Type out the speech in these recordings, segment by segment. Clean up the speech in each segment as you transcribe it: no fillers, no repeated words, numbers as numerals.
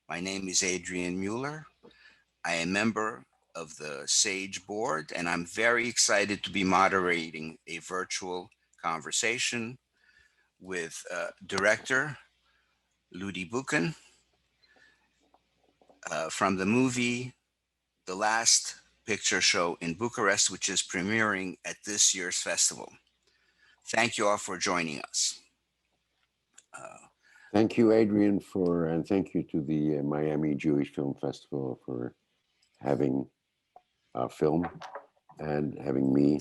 My name is Adrian Mueller. I am a member of the SAGE board, and I'm very excited to be moderating a virtual conversation with director Ludi Boeken from the movie The Last Picture Show in Bucharest, which is premiering at this year's festival. Thank you all for joining us. Thank you, Adrian, and thank you to the Miami Jewish Film Festival for having our film and having me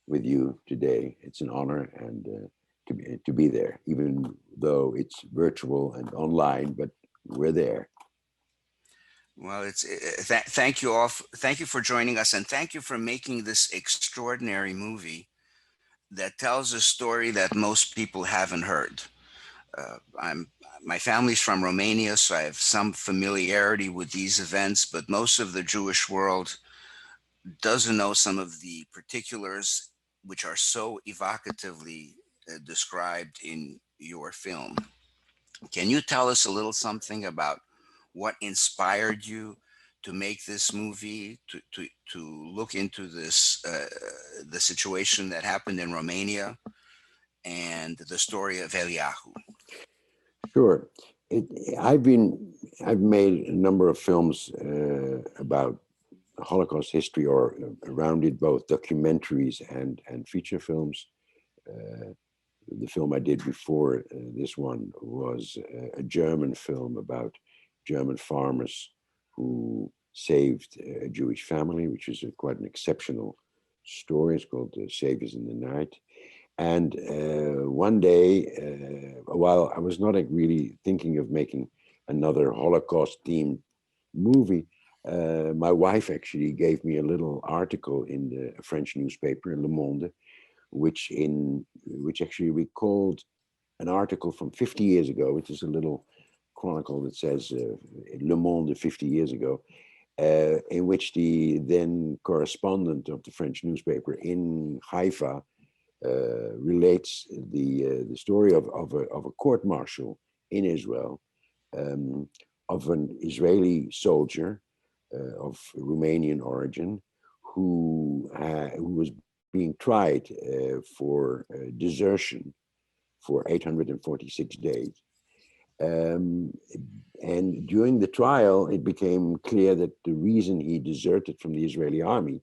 with you today. It's an honor and to be there, even though it's virtual and online, but we're there. Well, thank you all. Thank you for joining us, and thank you for making this extraordinary movie that tells a story that most people haven't heard. I'm My family's from Romania, so I have some familiarity with these events, but most of the Jewish world doesn't know some of the particulars which are so evocatively described in your film. Can you tell us a little something about what inspired you to make this movie, to look into this, the situation that happened in Romania and the story of Eliyahu? Sure. It, I've been, I've made a number of films about Holocaust history or around it, both documentaries and feature films. Uh, the film I did before this one was a German film about German farmers who saved a Jewish family, which is quite an exceptional story. It's called Saviors in the Night. And one day, while I was not really thinking of making another Holocaust themed movie, my wife actually gave me a little article in the French newspaper, Le Monde, which actually recalled an article from 50 years ago, which is a little chronicle that says Le Monde 50 years ago, in which the then correspondent of the French newspaper in Haifa relates the story of a court martial in Israel um, of an Israeli soldier of Romanian origin who was being tried for desertion for 846 days. Um, and during the trial, it became clear that the reason he deserted from the Israeli army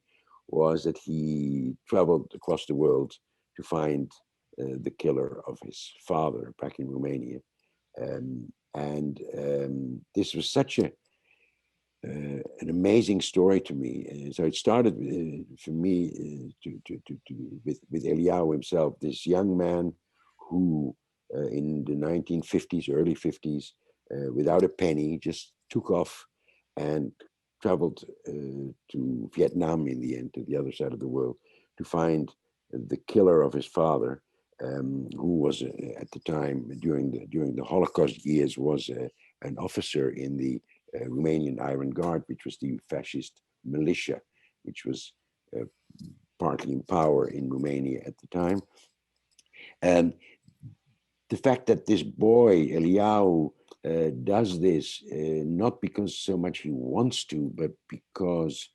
was that he traveled across the world to find the killer of his father back in Romania. This was such an amazing story to me. So it started for me with Eliyahu himself, this young man who in the 1950s, early 50s, without a penny, just took off and traveled to Vietnam in the end, to the other side of the world, to find the killer of his father, who was at the time during the Holocaust years was an officer in the Romanian Iron Guard, which was the fascist militia, which was uh, partly in power in Romania at the time. And the fact that this boy, Eliyahu, does this not because so much he wants to, but because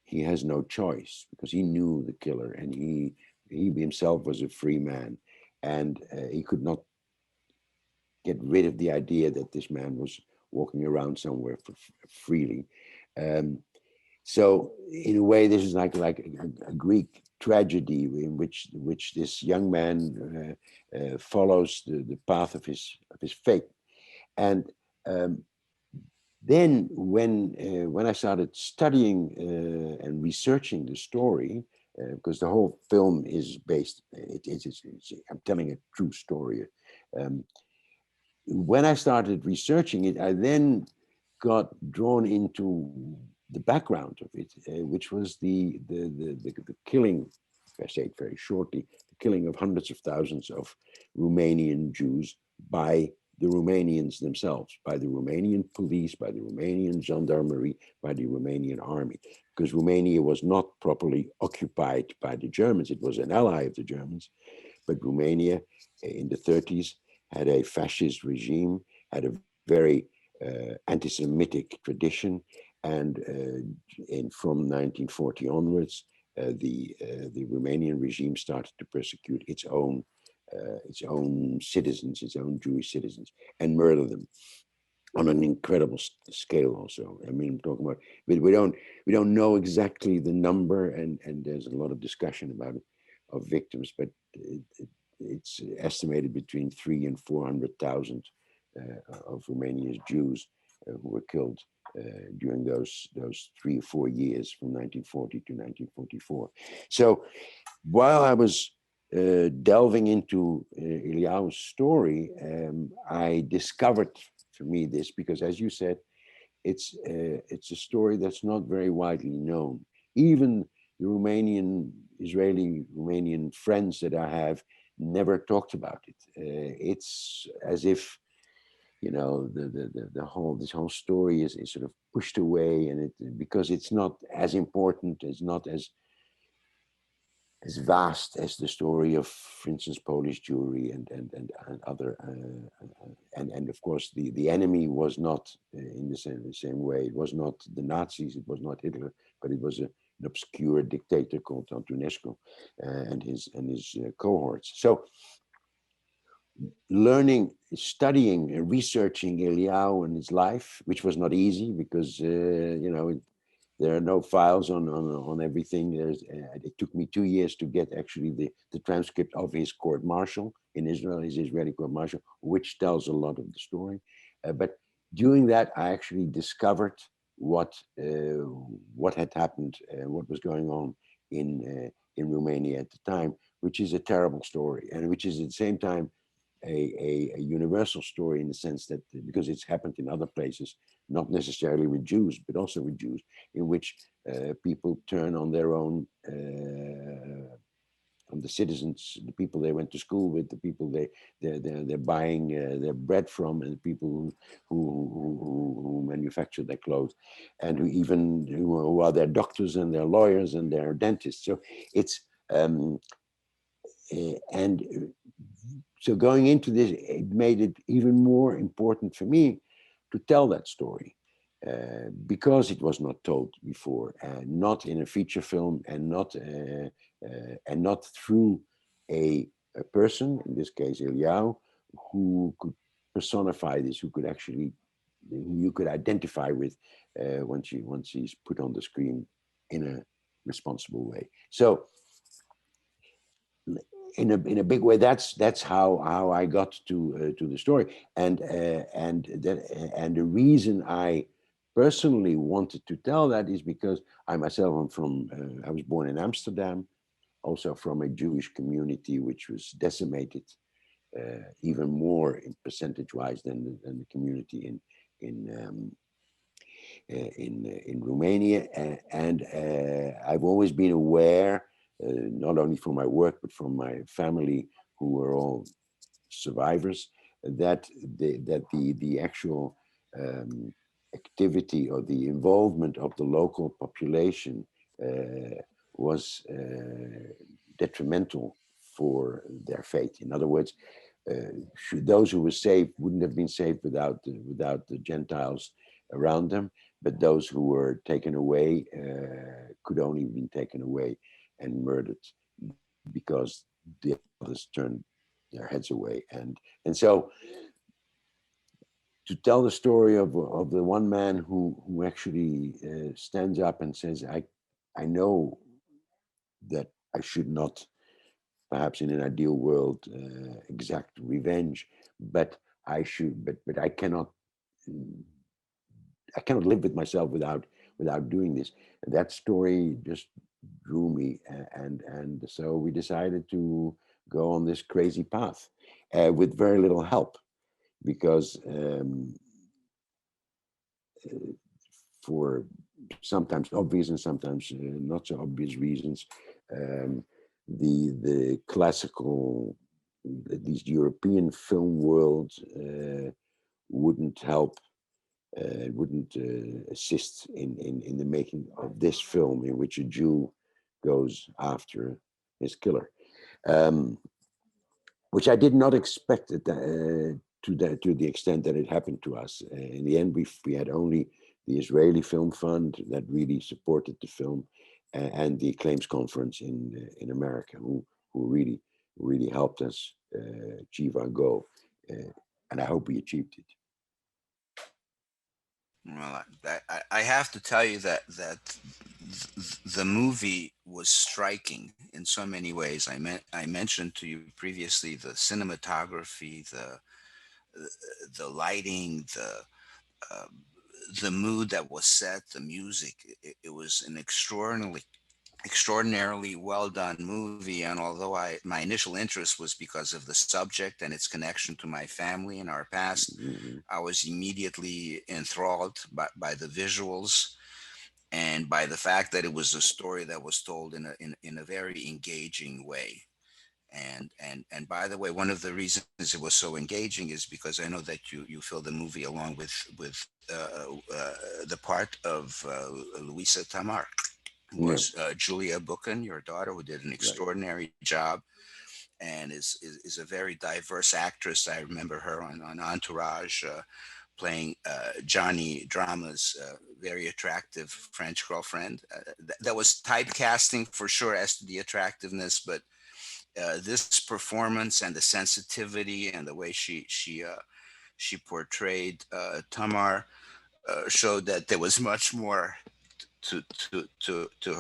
he has no choice, because he knew the killer and he himself was a free man, and he could not get rid of the idea that this man was walking around somewhere freely. Um, so in a way, this is like a Greek tragedy in which this young man follows the path of his fate. And then when I started studying and researching the story, because the whole film is based, I'm telling a true story. Um, when I started researching it, I then got drawn into the background of it, which was the killing, if I say it very shortly, the killing of hundreds of thousands of Romanian Jews by the Romanians themselves, by the Romanian police, by the Romanian gendarmerie, by the Romanian army, because Romania was not properly occupied by the Germans. It was an ally of the Germans, but Romania in the 30s had a fascist regime, had a very anti-Semitic tradition, and from 1940 onwards, the Romanian regime started to persecute its own citizens, its own Jewish citizens, and murder them on an incredible scale. Also, I mean, I'm talking about we don't know exactly the number, and there's a lot of discussion about it, of victims, but it's estimated between 300,000 and 400,000 of Romania's Jews who were killed during those 3 or 4 years from 1940 to 1944. So while I was delving into Iliau's story, I discovered for me this because, as you said, it's a story that's not very widely known. Even the Israeli Romanian friends that I have never talked about it. It's as if the whole this whole story is sort of pushed away, and because it's not as important, it's not as vast as the story of, for instance, Polish Jewry and other, and of course the enemy was not in the same way. It was not the Nazis, it was not Hitler, but it was an obscure dictator called Antonescu and his cohorts. So studying and researching Iliau and his life, which was not easy because there are no files on everything. It took me 2 years to get actually the transcript of his court martial in Israel, his Israeli court martial, which tells a lot of the story. But during that, I actually discovered what had happened, what was going on in Romania at the time, which is a terrible story, and which is at the same time a universal story in the sense that because it's happened in other places, not necessarily with Jews, but also with Jews, in which people turn on their own, on the citizens, the people they went to school with, the people they're buying their bread from, and the people who manufacture their clothes, and who are their doctors and their lawyers and their dentists. So it's and so going into this, it made it even more important for me to tell that story because it was not told before, not in a feature film, and not through a person, in this case Iliau, who could personify this, who you could identify with once he's put on the screen in a responsible way. So in a big way, that's how I got to the story, and the reason I personally wanted to tell that is because I myself am from I was born in Amsterdam, also from a Jewish community which was decimated even more in percentage wise than the community in Romania, and I've always been aware, not only from my work but from my family, who were all survivors, that the actual activity or the involvement of the local population was detrimental for their fate. In other words, those who were saved wouldn't have been saved without the Gentiles around them, but those who were taken away could only have been taken away and murdered because the others turned their heads away. And so to tell the story of the one man who actually stands up and says, I know that I should not, perhaps in an ideal world, exact revenge, but I cannot live with myself without doing this. And that story just drew me, and so we decided to go on this crazy path with very little help, because for sometimes obvious and sometimes not so obvious reasons, um, the classical, at least European film world wouldn't help, wouldn't assist in the making of this film, in which a Jew goes after his killer, um, which I did not expect to the extent that it happened to us. In the end, we had only the Israeli Film Fund that really supported the film, and the Claims Conference in America, who really helped us achieve our goal, and I hope we achieved it. Well, I have to tell you that the movie was striking in so many ways. I mentioned to you previously the cinematography, the lighting, uh, the mood that was set, the music. It was an extraordinarily well done movie. And although my initial interest was because of the subject and its connection to my family and our past, Mhm. I was immediately enthralled by the visuals and by the fact that it was a story that was told in a very engaging way. And by the way, one of the reasons it was so engaging is because I know that you filled the movie along with the part of Louisa Tamar, who Yeah, was Julia Boeken, your daughter, who did an right. extraordinary job and is a very diverse actress. I remember her on Entourage, playing Johnny Drama's very attractive French girlfriend. That was typecasting for sure as to the attractiveness, but this performance and the sensitivity and the way she portrayed Tamar showed that there was much more to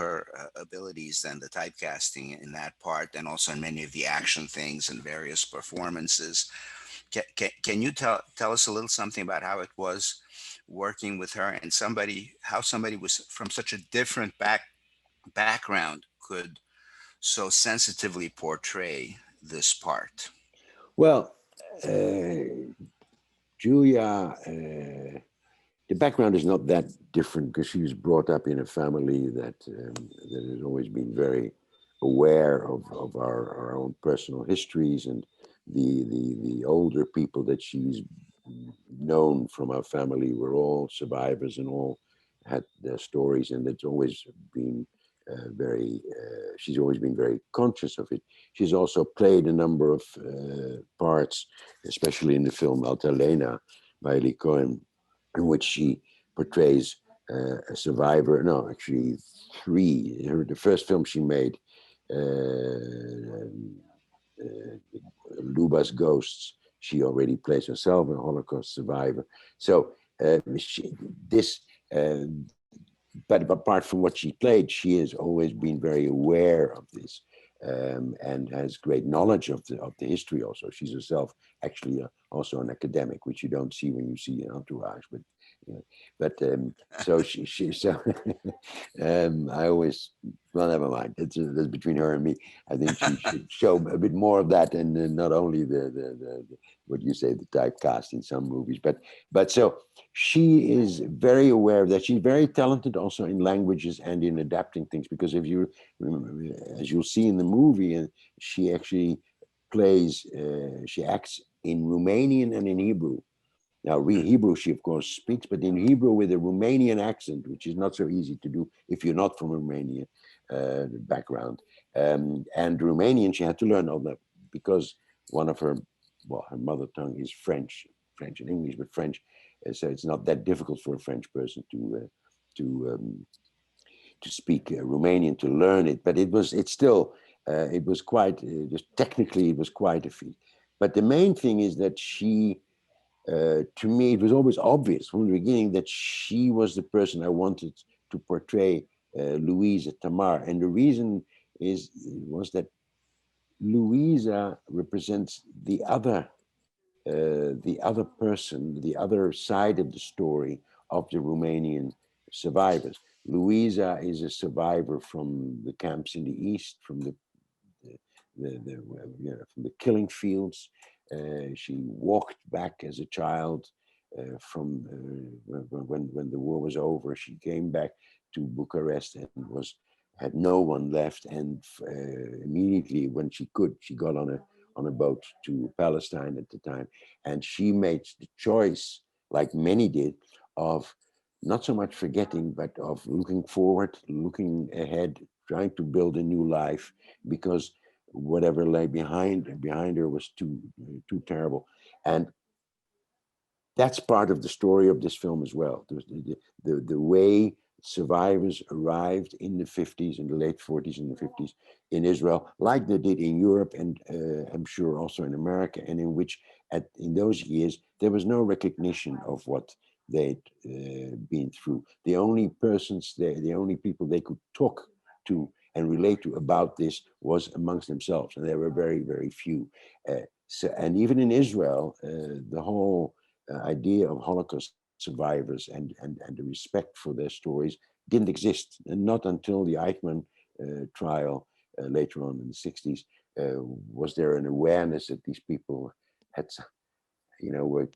her abilities than the typecasting in that part, and also in many of the action things and various performances. Can you tell us a little something about how it was working with her and how somebody was from such a different background could so sensitively portray this part? Well, Julia, the background is not that different because she was brought up in a family that has always been very aware of our own personal histories, and the older people that she's known from our family were all survivors and all had their stories, and it's always been very she's always been very conscious of it. She's also played a number of parts, especially in the film Altalena by Lee Cohen, in which she portrays a survivor. No, actually, three. The first film she made, Luba's Ghosts, she already plays herself a Holocaust survivor. So this, uh, but apart from what she played, she has always been very aware of this. And has great knowledge of the history. Also, she's herself actually also an academic, which you don't see when you see an entourage. But you know, so she so I always, well, never mind. That's between her and me. I think she should show a bit more of that, and not only the what you say, the typecast in some movies, but so she is very aware of that. She's very talented also in languages and in adapting things, because if you remember, as you'll see in the movie, she actually she acts in Romanian and in Hebrew. Now, Hebrew she of course speaks, but in Hebrew with a Romanian accent, which is not so easy to do if you're not from a Romanian background. And Romanian she had to learn all that because one of her, well, her mother tongue is French, French and English, but French. So it's not that difficult for a French person to to speak Romanian, to learn it. But it's still it was quite just technically it was quite a feat. But the main thing is that she to me, it was always obvious from the beginning that she was the person I wanted to portray Louisa Tamar. And the reason was that Louisa represents the other person, the other side of the story of the Romanian survivors. Louisa is a survivor from the camps in the east, from from the killing fields. She walked back as a child from when the war was over. She came back to Bucharest and had no one left. And immediately when she could, she got on a boat to Palestine at the time, and she made the choice, like many did, of not so much forgetting, but of looking forward, looking ahead, trying to build a new life, because whatever lay behind her was too terrible. And that's part of the story of this film as well. The way survivors arrived in the 50s, in the late 40s and the 50s in Israel, like they did in Europe and I'm sure also in America, and in which in those years there was no recognition of what they'd been through. The only persons, the only people they could talk to and relate to about this was amongst themselves, and there were very, very few. So, and even in Israel, the whole idea of Holocaust survivors and the respect for their stories didn't exist, and not until the Eichmann trial later on in the 60s was there an awareness that these people had, were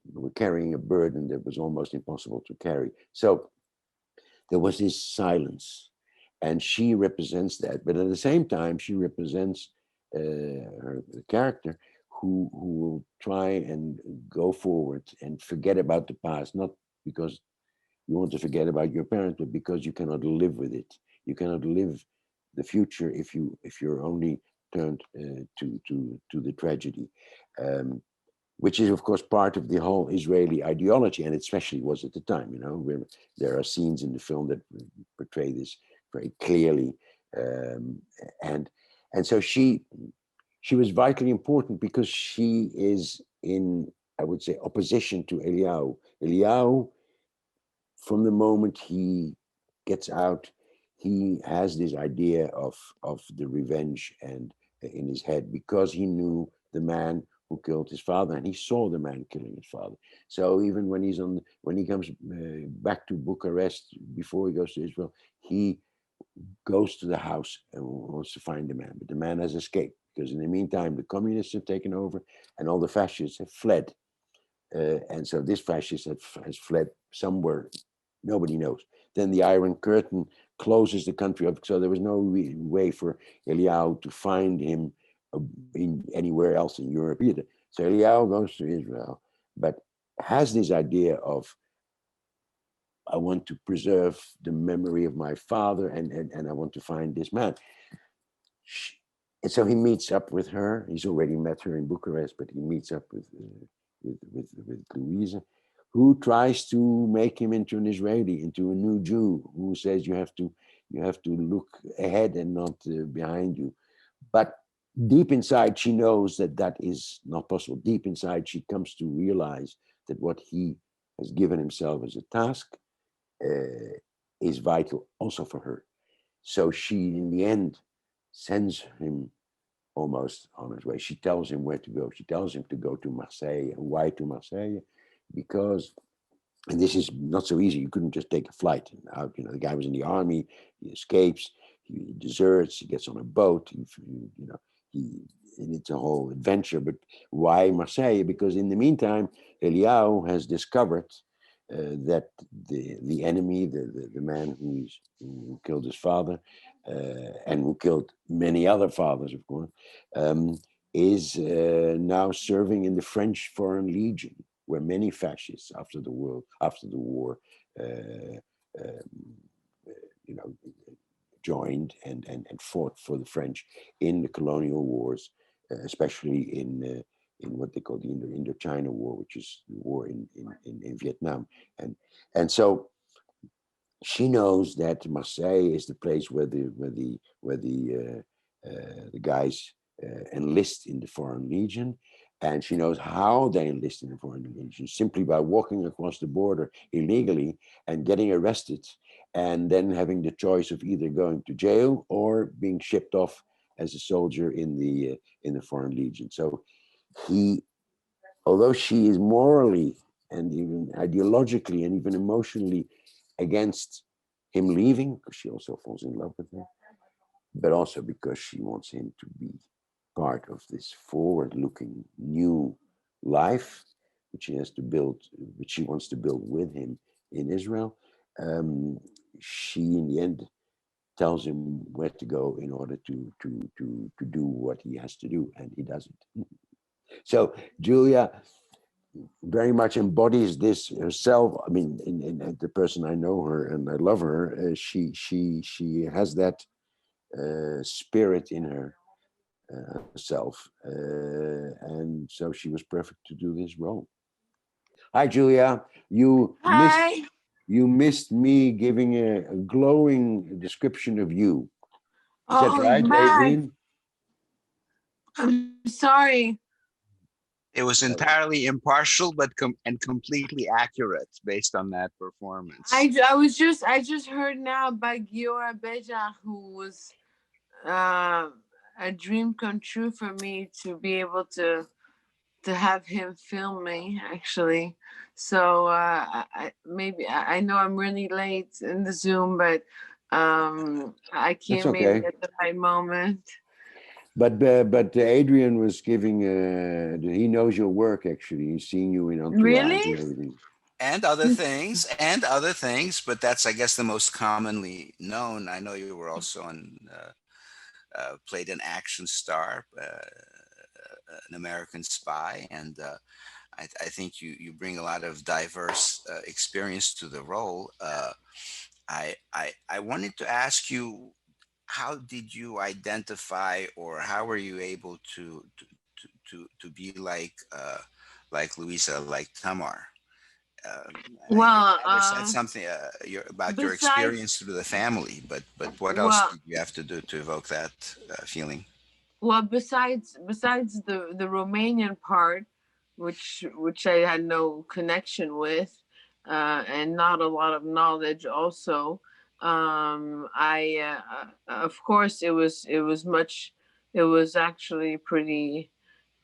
carrying a burden that was almost impossible to carry. So there was this silence, and she represents that. But at the same time, she represents the character who will try and go forward and forget about the past, not because you want to forget about your parents, but because you cannot live with it. You cannot live the future if you're only turned to the tragedy. Um, which is of course part of the whole Israeli ideology, and it especially was at the time. Where there are scenes in the film that portray this very clearly, um, and and so she was vitally important because she is in, I would say, opposition to Eliyahu. Eliyahu, from the moment he gets out, he has this idea of the revenge and in his head because he knew the man who killed his father, and he saw the man killing his father. So even when he comes back to Bucharest before he goes to Israel, he goes to the house and wants to find the man, but the man has escaped because in the meantime the communists have taken over and all the fascists have fled. And so this fascist has fled somewhere, nobody knows. Then the Iron Curtain closes the country up, so there was no way for Eliyahu to find him in anywhere else in Europe either. So Eliyahu goes to Israel, but has this idea of, I want to preserve the memory of my father, and I want to find this man. And so he meets up with her. He's already met her in Bucharest, but he meets up with Louisa, who tries to make him into an Israeli, into a new Jew, who says you have to look ahead and not behind you. But deep inside, she knows that that is not possible. Deep inside, she comes to realize that what he has given himself as a task uh, is vital also for her. So she, in the end, sends him almost on his way. She tells him where to go. She tells him to go to Marseille. And why to Marseille? Because, and this is not so easy. You couldn't just take a flight out. The guy was in the army. He escapes. He deserts. He gets on a boat. He and it's a whole adventure. But why Marseille? Because in the meantime, Eliyahu has discovered that the enemy, the man who killed his father, and who killed many other fathers, of course, um, is now serving in the French Foreign Legion, where many fascists after the war, uh, um, you know, joined and fought for the French in the colonial wars, especially in what they call the Indochina War, which is the war in Vietnam, and so she knows that Marseille is the place where the guys enlist in the Foreign Legion, and she knows how they enlist in the Foreign Legion simply by walking across the border illegally and getting arrested, and then having the choice of either going to jail or being shipped off as a soldier in the Foreign Legion. So he, although she is morally and even ideologically and even emotionally against him leaving, because she also falls in love with him, but also because she wants him to be part of this forward-looking new life, which she has to build, which she wants to build with him in Israel. Um, she, in the end, tells him where to go in order to do what he has to do, and he doesn't. So Julia very much embodies this herself. I mean, in the person I know her and I love her, she has that spirit in her herself, and so she was perfect to do this role. Hi, Julia. You missed Hi. you missed me giving a glowing description of you. Is that Oh right, man, Adrian? I'm sorry. It was All right. entirely impartial, but and completely accurate based on that performance. I just heard now by Giora Beja, who was uh, a dream come true for me to be able to have him film me actually. So maybe I know I'm really late in the Zoom, but I That's came maybe okay. at the right moment. But Adrian was giving. He knows your work actually. He's seen you in Entourage Really? and everything. And other things, but that's, I guess, the most commonly known. I know you were also on played an action star, an American spy, and I think you bring a lot of diverse experience to the role. I wanted to ask you, how did you identify, or how were you able to be like Louisa, like Tamar? Your Well, father said something about your besides, experience through the family, but what else well, did you have to do to evoke that feeling? besides the Romanian part, which I had no connection with, and not a lot of knowledge. Also, I of course it was actually pretty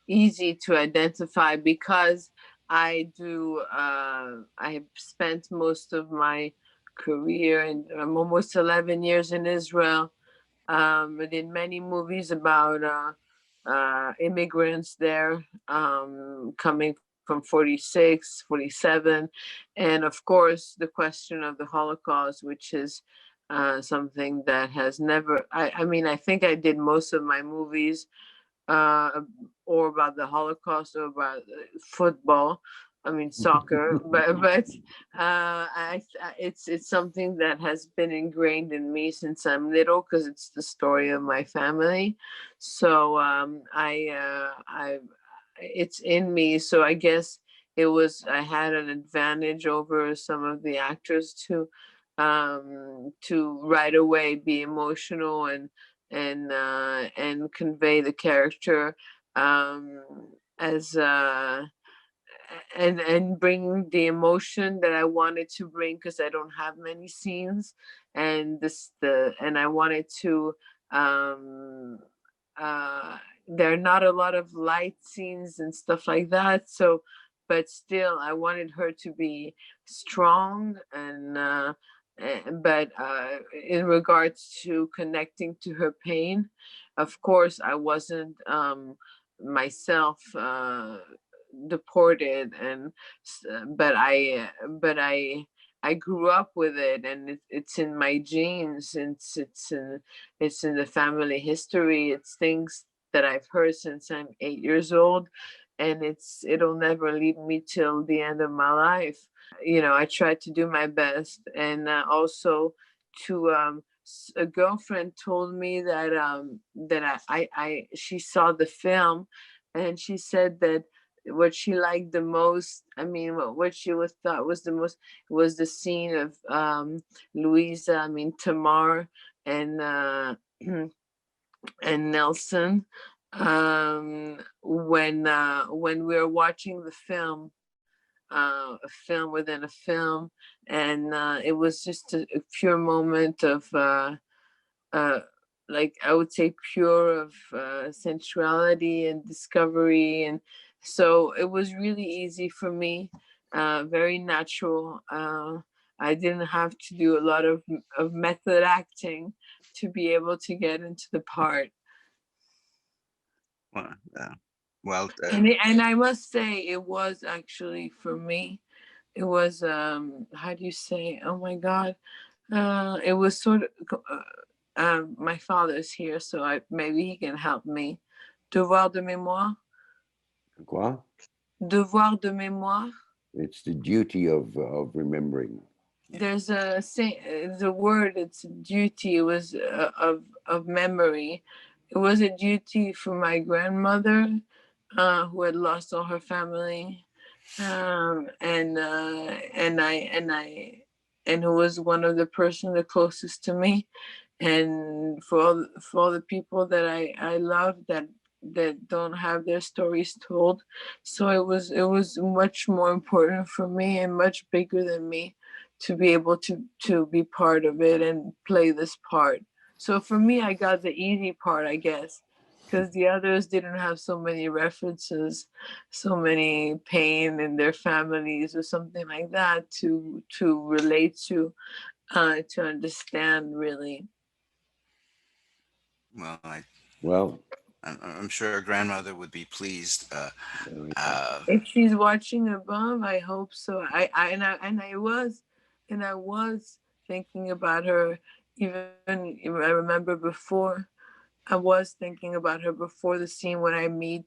easy to identify because I have spent most of my career and I'm almost 11 years in Israel. I did many movies about immigrants there, coming from 46, 47, and of course the question of the Holocaust, which is something that has never, I mean, I think I did most of my movies uh, or about the Holocaust or about football. I mean soccer, it's something that has been ingrained in me since I'm little because it's the story of my family. So I it's in me. So I guess I had an advantage over some of the actors to right away be emotional and convey the character um, as and bring the emotion that I wanted to bring because I don't have many scenes, and I wanted to. Um, uh, there are not a lot of light scenes and stuff like that, so but still, I wanted her to be strong but in regards to connecting to her pain, of course, I wasn't myself deported but I grew up with it and it's in my genes. It's in the family history. It's things that I've heard since I'm 8 years old, and it'll never leave me till the end of my life. I tried to do my best, and also to a girlfriend told me that she saw the film, and she said that what she liked the most, I mean, what she was thought was the most, was the scene of Louisa, I mean Tamar, and and Nelson, when we were watching the film, a film within a film, and it was just a pure moment of uh, like I would say pure of sensuality and discovery, and so it was really easy for me, very natural. I didn't have to do a lot of method acting to be able to get into the part. Well, well, And I must say it was actually for me, it was how do you say, oh my god, it was sort of my father's here, so maybe he can help me. Devoir de mémoire. Quoi? Devoir de mémoire. It's the duty of remembering. yeah. There's a say the word. It's duty. It was of memory. It was a duty for my grandmother, who had lost all her family, And who was one of the person the closest to me, and for all the people that I love that don't have their stories told. So it was much more important for me and much bigger than me to be able to be part of it and play this part. So for me, I got the easy part, I guess, because the others didn't have so many references, so many pain in their families or something like that to relate to understand really. Well, Well, I'm sure grandmother would be pleased. yeah. If she's watching above, I hope so. I was thinking about her. Even I remember before, I was thinking about her before the scene when I meet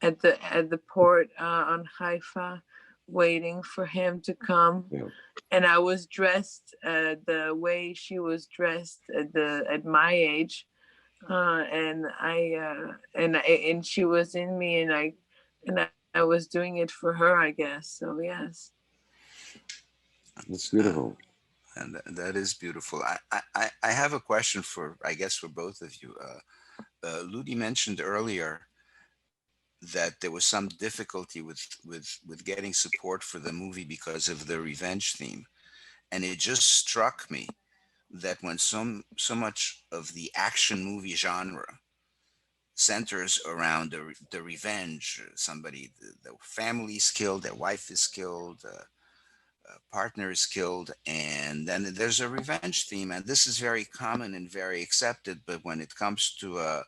at the port on Haifa, waiting for him to come. Yeah. And I was dressed the way she was dressed at my age, and she was in me, and I was doing it for her, I guess. So yes. That's uh, beautiful. and that is beautiful. I have a question for, I guess, for both of you. Ludi mentioned earlier that there was some difficulty with getting support for the movie because of the revenge theme, and it just struck me that when so much of the action movie genre centers around the revenge, somebody, the family is killed, their wife is killed, partner is killed, and then there's a revenge theme, and this is very common and very accepted. But when it comes to a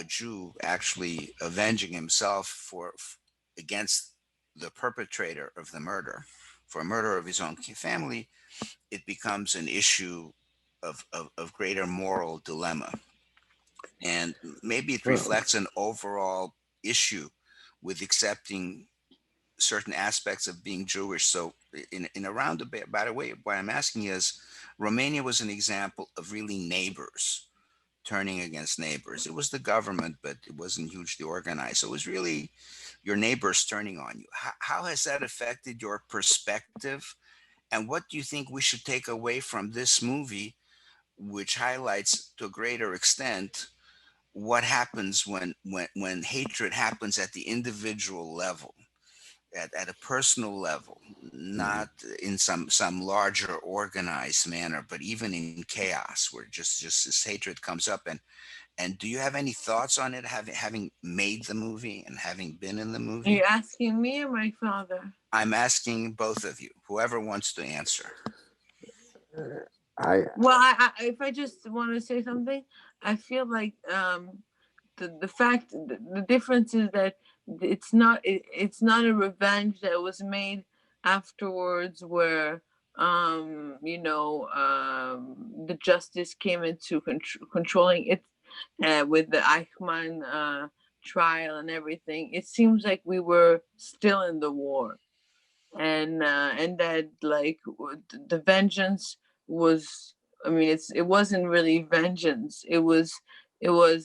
Jew actually avenging himself against the perpetrator of the murder, for murder of his own family, it becomes an issue of greater moral dilemma. And maybe it Well, reflects an overall issue with accepting certain aspects of being Jewish. So, in a roundabout way, what I'm asking is, Romania was an example of really neighbors turning against neighbors. It was the government, but it wasn't hugely organized. So it was really your neighbors turning on you. How has that affected your perspective? And what do you think we should take away from this movie, which highlights to a greater extent what happens when hatred happens at the individual level, at a personal level, mhm. not in some larger organized manner, but even in chaos where just this hatred comes up. And do you have any thoughts on it, having made the movie and having been in the Are you movie? asking me or my father? I'm asking both of you, whoever wants to answer. I Well, if I just want to say something, I feel like the difference is that it's not a revenge that was made afterwards, where the justice came into controlling it, with the Eichmann trial and everything. It seems like we were still in the war, and that, like, the vengeance was, I mean, it wasn't really vengeance. It was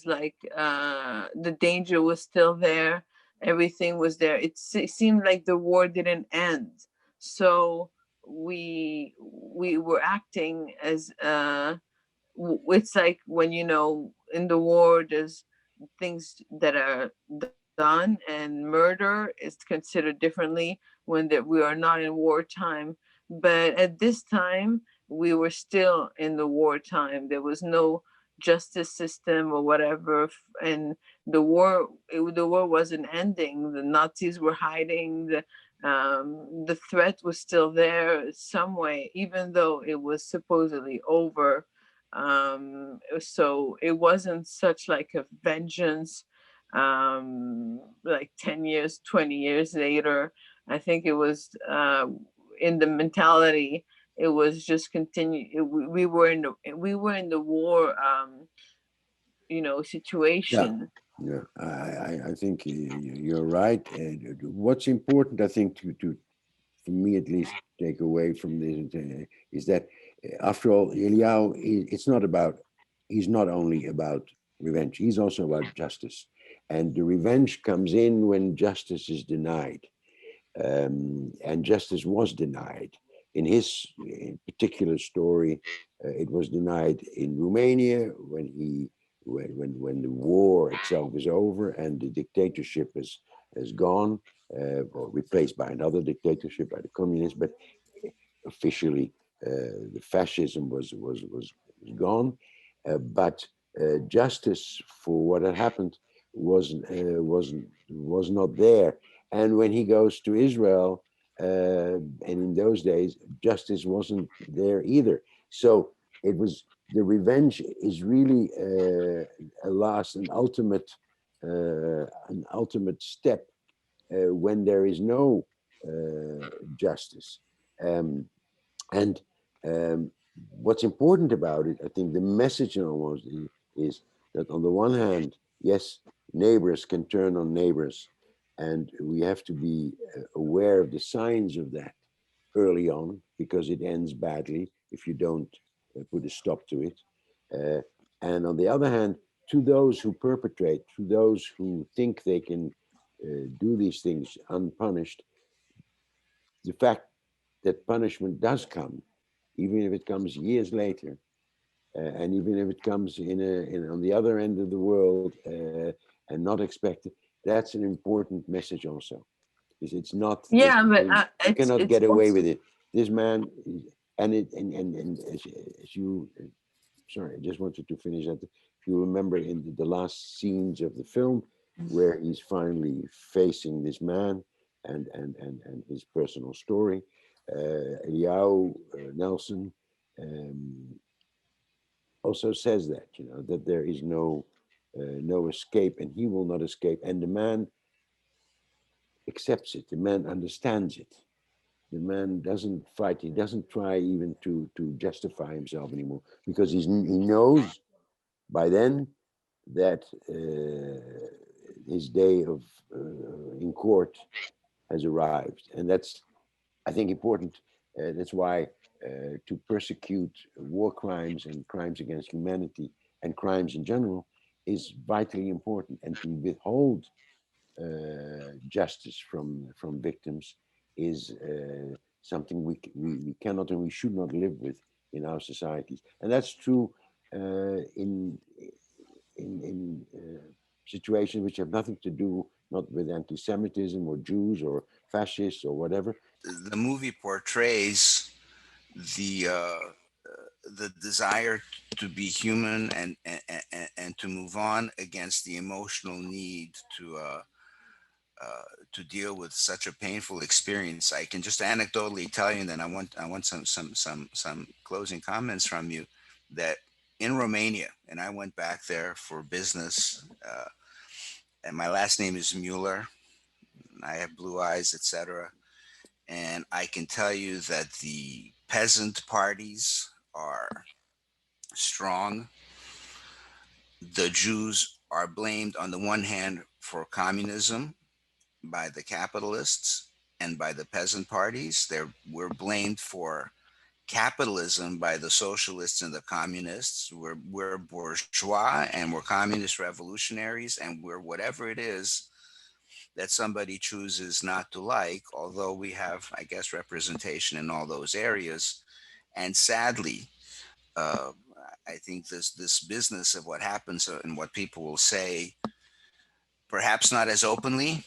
like, the danger was still there. Everything was there. It seemed like the war didn't end. So we were acting as, it's like when, in the war there's things that are done, and murder is considered differently when we are not in wartime. But at this time, we were still in the wartime. There was no justice system or whatever, and the war wasn't ending. The Nazis were hiding. The threat was still there some way, even though it was supposedly over. So it wasn't such like a vengeance, like 10 years, 20 years later. I think it was, in the mentality, it was just continue. We were in the war, yeah. situation. Yeah, I think you're right. What's important, I think, to for me at least, take away from this is that after all, Eliyahu, it's not about, he's not only about revenge, he's also about justice. And the revenge comes in when justice is denied. and justice was denied. In his particular story, it was denied in Romania when the war itself is over and the dictatorship is gone, or replaced by another dictatorship, by the communists. But officially, the fascism was gone. But justice for what had happened was not there. And when he goes to Israel, and in those days, justice wasn't there either. So it was the revenge is really a last, an ultimate step when there is no justice. Um, and what's important about it, I think the message almost is that on the one hand, yes, neighbors can turn on neighbors, and we have to be aware of the signs of that early on because it ends badly if you don't put a stop to it. Uh, and on the other hand, to those who perpetrate, to those who think they can do these things unpunished, the fact that punishment does come, even if it comes years later, and even if it comes on the other end of the world and not expected, that's an important message also. Because it's not that Yeah, but you cannot it's get away also with it. This man, and as you, sorry, I just wanted to finish that. If you remember in the last scenes of the film, where he's finally facing this man and his personal story, Xiao Nelson um, also says that, that there is no escape, and he will not escape. And the man accepts it. The man understands it. The man doesn't fight. He doesn't try even to justify himself anymore because he knows by then that his day of in court has arrived, and that's, I think, important. That's why to persecute war crimes and crimes against humanity and crimes in general is vitally important, and to withhold justice from victims is something we cannot and we should not live with in our societies, and that's true in situations which have nothing to do not with anti-Semitism or Jews or fascists or whatever. The movie portrays the the desire to be human and to move on against the emotional need to deal with such a painful experience. I can just anecdotally tell you, and then I want some closing comments from you, that in Romania, and I went back there for business, and my last name is Mueller. And I have blue eyes, etc. And I can tell you that the peasant parties are strong. The Jews are blamed on the one hand for communism by the capitalists and by the peasant parties. We're blamed for capitalism by the socialists and the communists. We're bourgeois and we're communist revolutionaries, and we're whatever it is that somebody chooses not to like, although we have, I guess, representation in all those areas. And sadly, uh, I think this business of what happens and what people will say, perhaps not as openly,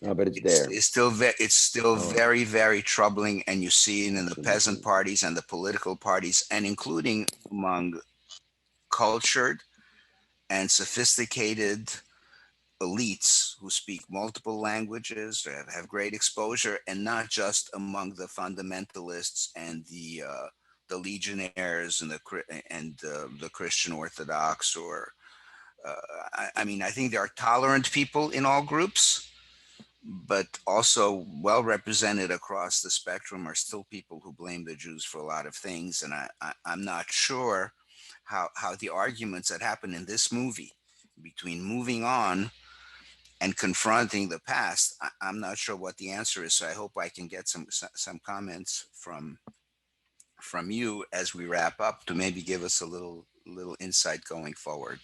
But it's there. it's still Oh, very troubling, and you see it in the peasant absolutely. parties and the political parties, and including among cultured and sophisticated elites who speak multiple languages, have great exposure, and not just among the fundamentalists and the legionnaires and the Christian Orthodox, or I mean, I think there are tolerant people in all groups, but also well represented across the spectrum are still people who blame the Jews for a lot of things. And I'm not sure how the arguments that happen in this movie between moving on and confronting the past, I'm not sure what the answer is. So I hope I can get some comments from you as we wrap up to maybe give us a little insight going forward.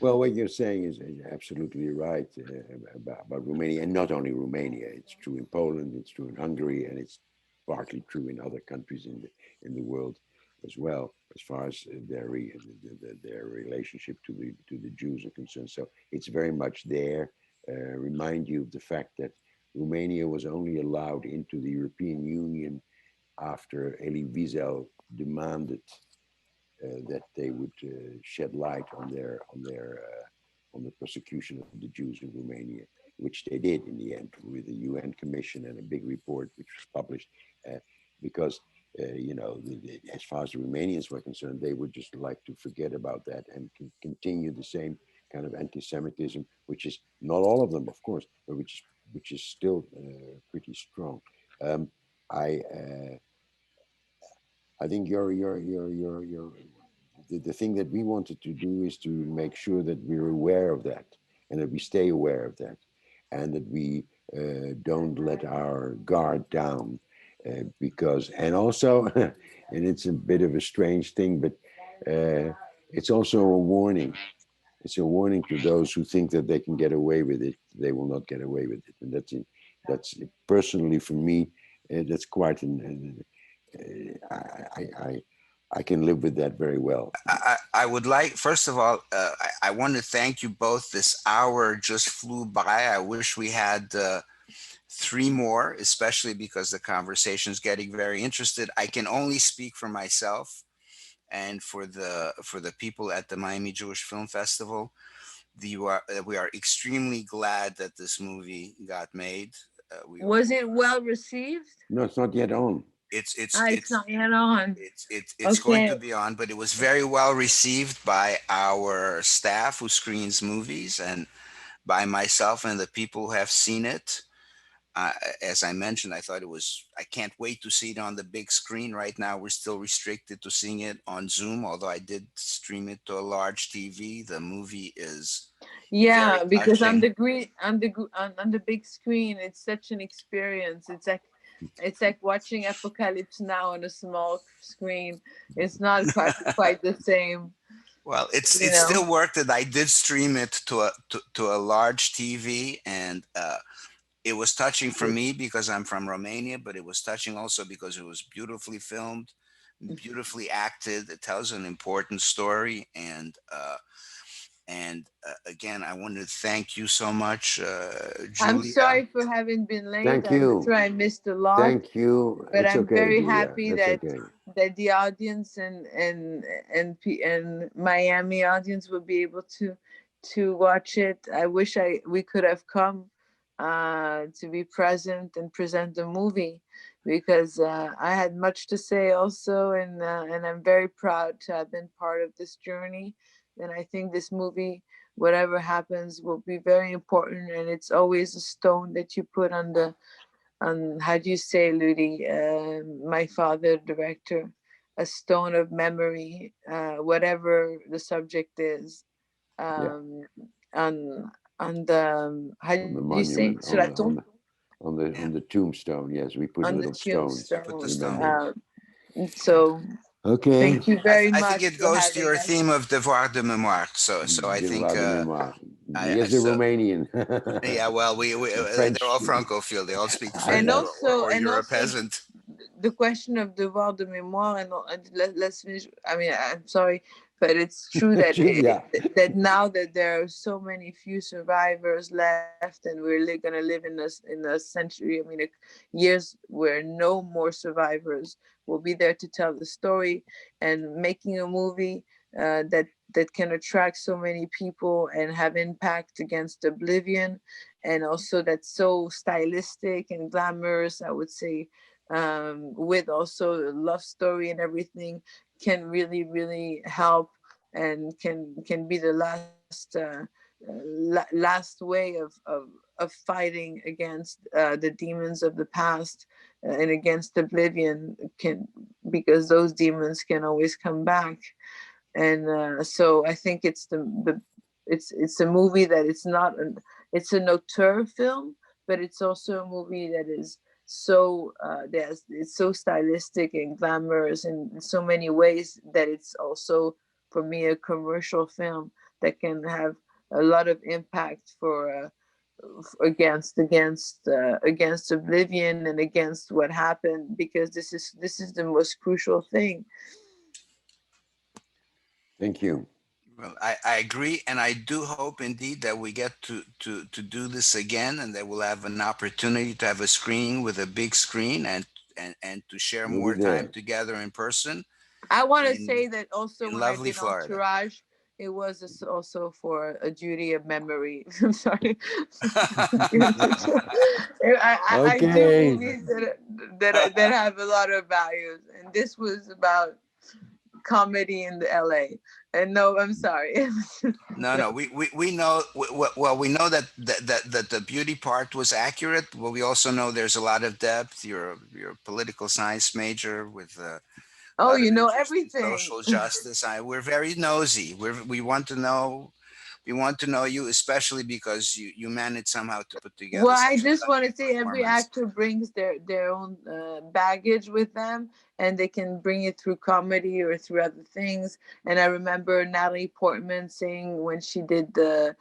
Well, what you're saying is absolutely right about Romania, and not only Romania. It's true in Poland, it's true in Hungary, and it's partly true in other countries in the world as well, as far as their relationship to the Jews are concerned. So it's very much there. Remind you of the fact that Romania was only allowed into the European Union after Elie Wiesel demanded that they would shed light on the persecution of the Jews in Romania, which they did in the end with the UN Commission and a big report which was published, because as far as the Romanians were concerned, they would just like to forget about that and continue the same kind of anti-Semitism, which is not all of them, of course, but which is still pretty strong. Um, I I think the thing that we wanted to do is to make sure that we're aware of that and that we stay aware of that and that we don't let our guard down because, and also, and it's a bit of a strange thing, but it's also a warning. It's a warning to those who think that they can get away with it. They will not get away with it. And that's personally for me, that's quite I can live with that very well. I would like, first of all, I want to thank you both. This hour just flew by. I wish we had three more, especially because the conversation is getting very interested. I can only speak for myself and for the people at the Miami Jewish Film Festival. We are extremely glad that this movie got made. Was it well received? No, it's not yet on. It's not yet on. It's going to be on, but it was very well received by our staff who screens movies and by myself and the people who have seen it. As I mentioned, I can't wait to see it on the big screen. Right now, we're still restricted to seeing it on Zoom, although I did stream it to a large TV. The movie is Yeah, because on touching. the green on the big screen, it's such an experience. It's like watching Apocalypse Now on a small screen. It's not quite the same. Well, You it know. still worked that I did stream it to a large TV, and it was touching for Good. me because I'm from Romania, but it was touching also because it was beautifully filmed, beautifully acted. It tells an important story, and again, I want to thank you so much, I'm Julia. sorry for having been late. Thank I'm you. sure I missed a lot, Thank you. but It's I'm okay, very Julia. happy That's that okay. the audience and Miami audience will be able to watch it. I wish we could have come to be present and present the movie because I had much to say also, and I'm very proud to have been part of this journey. And I think this movie, whatever happens, will be very important. And it's always a stone that you put on how do you say, Ludi? My father, director, a stone of memory, whatever the subject is, Yeah. um, on the how do On the you say, monument, sur la tombe, on the tombstone. Yes, we put on the little stones. You put the tombstone. stone. Remembrance. So Okay. thank you very I think much it for goes to having your us. theme of devoir de mémoire. So I think Devoir de mémoire. I Yes, the so Romanian. yeah. Well, we The they're all French. Francophile. They all speak I And French, know. also, or you're a peasant. the question of devoir de mémoire, and let's finish. I mean, I'm sorry, but it's true that Julia. that now that there are so many few survivors left, and we're going to live in a century. I mean, years where no more survivors will be there to tell the story, and making a movie that can attract so many people and have impact against oblivion, and also that's so stylistic and glamorous, I would say, with also a love story and everything, can really really help and can be the last way of fighting against the demons of the past, and against oblivion, can because those demons can always come back. And so I think it's a movie that it's an auteur film, but it's also a movie that is it's so stylistic and glamorous in so many ways that it's also, for me, a commercial film that can have a lot of impact for against oblivion and against what happened, because this is the most crucial thing. Thank you. Well, I agree, and I do hope indeed that we get to do this again, and that we'll have an opportunity to have a screening with a big screen, and to share We'll be more time there. together in person I want to in say that also when I lovely did Florida. Entourage, it was also for a duty of memory. I'm sorry. I do Okay. movies that have a lot of values, and this was about comedy in the LA. And no, I'm sorry. No, no, we know well, we know that the beauty part was accurate, but we also know there's a lot of depth. You're a political science major with a Oh, lot you of know interest in everything. social justice. We're very nosy. We want to know. We want to know you, especially because you managed somehow to put together Well, I such a just want to touching say every performance. actor brings their own baggage with them, and they can bring it through comedy or through other things. And I remember Natalie Portman saying when she did the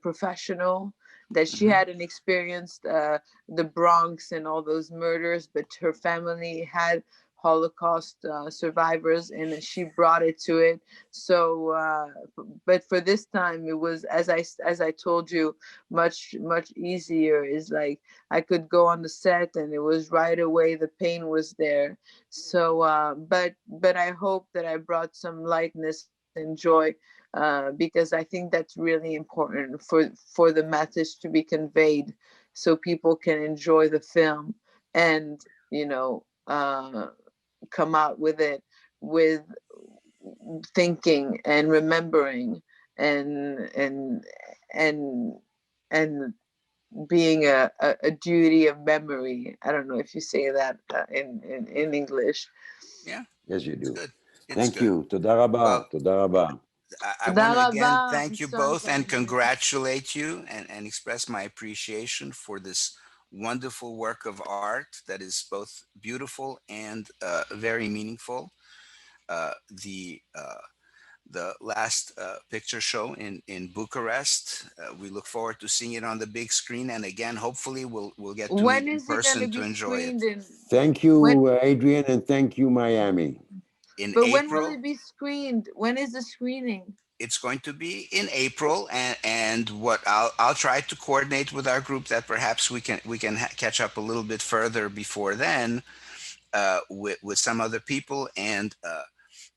professional, that she Hmm. hadn't experienced the Bronx and all those murders, but her family had Holocaust survivors, and she brought it to it. So, but for this time, it was, as I told you, much easier. Is like I could go on the set and it was right away, the pain was there. So but I hope that I brought some lightness and joy, because I think that's really important for the message to be conveyed, so people can enjoy the film, and come out with it with thinking and remembering, and and and and being a duty of memory. I don't know if you say that in English. Yeah, Yes, you it's do. good. It's Thank good. you. Toda Well, rabba. Toda rabba. I תודה want to again רבה, thank you חסון both and קנדי. congratulate you, and express my appreciation for this wonderful work of art that is both beautiful and very meaningful. The last picture show in Bucharest. We look forward to seeing it on the big screen, and again, hopefully, we'll get to meet When in is it going to person to be enjoy screened it in Thank when? you, Adrian, and thank you, Miami. in But when will April. it be screened? When is the screening? It's going to be in April, and what I'll try to coordinate with our group that perhaps we can catch up a little bit further before then, with some other people, and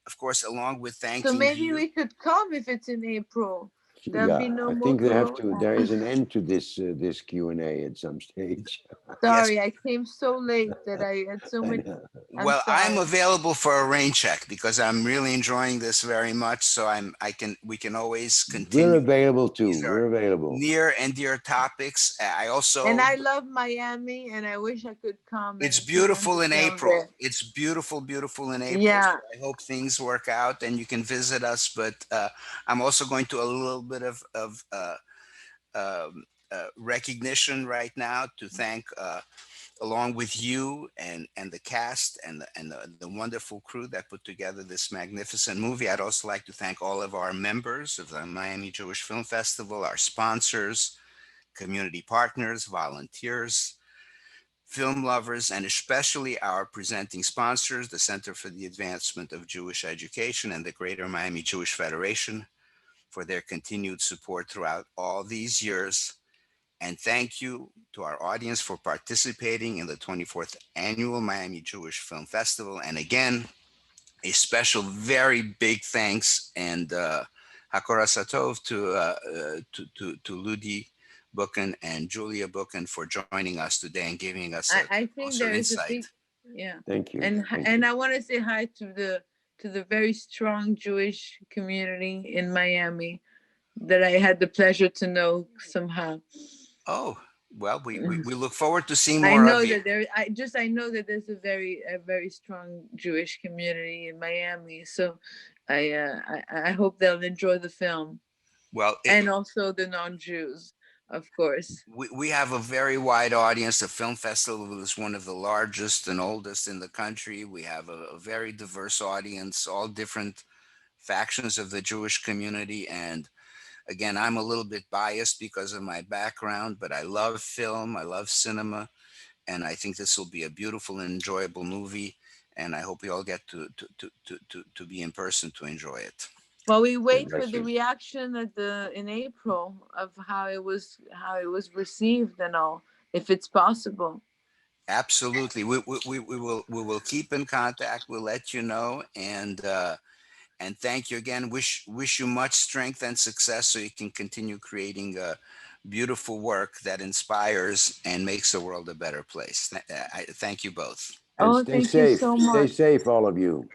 of course, along with So thanking maybe you. we could come if it's in April. There'll be Yeah, no I more think corona. there is an end to this Q&A at some stage. Yes. Sorry, I came so late that I had so I many. know. I'm Well, I'm sorry. available for a rain check because I'm really enjoying this very much. So we can always We're continue. available too. These are We're available. near and dear topics. I And also, I love Miami, and I wish I could come it's and present beautiful the in film April. there. It's beautiful, beautiful in April. So Yeah. I hope things work out and you can visit us. But I'm also going to a little bit of recognition right now to thank, along with you and the cast and the wonderful crew that put together this magnificent movie. I'd also like to thank all of our members of the Miami Jewish Film Festival, our sponsors, community partners, volunteers, film lovers, and especially our presenting sponsors, the Center for the Advancement of Jewish Education and the Greater Miami Jewish Federation, for their continued support throughout all these years. And thank you to our audience for participating in the 24th Annual Miami Jewish Film Festival. And again, a special, very big thanks and Hakora Satov to Ludi Boeken and Julia Boeken for joining us today and giving us I think also there is a insight. big, yeah. Thank you. and Thank and you. I want to say hi to the very strong Jewish community in Miami that I had the pleasure to know somehow. Oh, well, we look forward to seeing I more of know you. that I know that there's a very strong Jewish community in Miami. So I hope they'll enjoy the film, Well, and also the non-Jews, of course. we have a very wide audience. The film festival is one of the largest and oldest in the country. We have a very diverse audience, all different factions of the Jewish community. And again, I'm a little bit biased because of my background, but I love film, I love cinema, and I think this will be a beautiful and enjoyable movie. And I hope we all get to be in person to enjoy it. Well, we wait for That's the it. reaction at in April of how it was received and all, if it's possible. Absolutely, we will keep in contact. We'll let you know, and thank you again. Wish you much strength and success so you can continue creating beautiful work that inspires and makes the world a better place. I thank you both. And Oh, stay thank you safe. so Stay much. safe, all of you.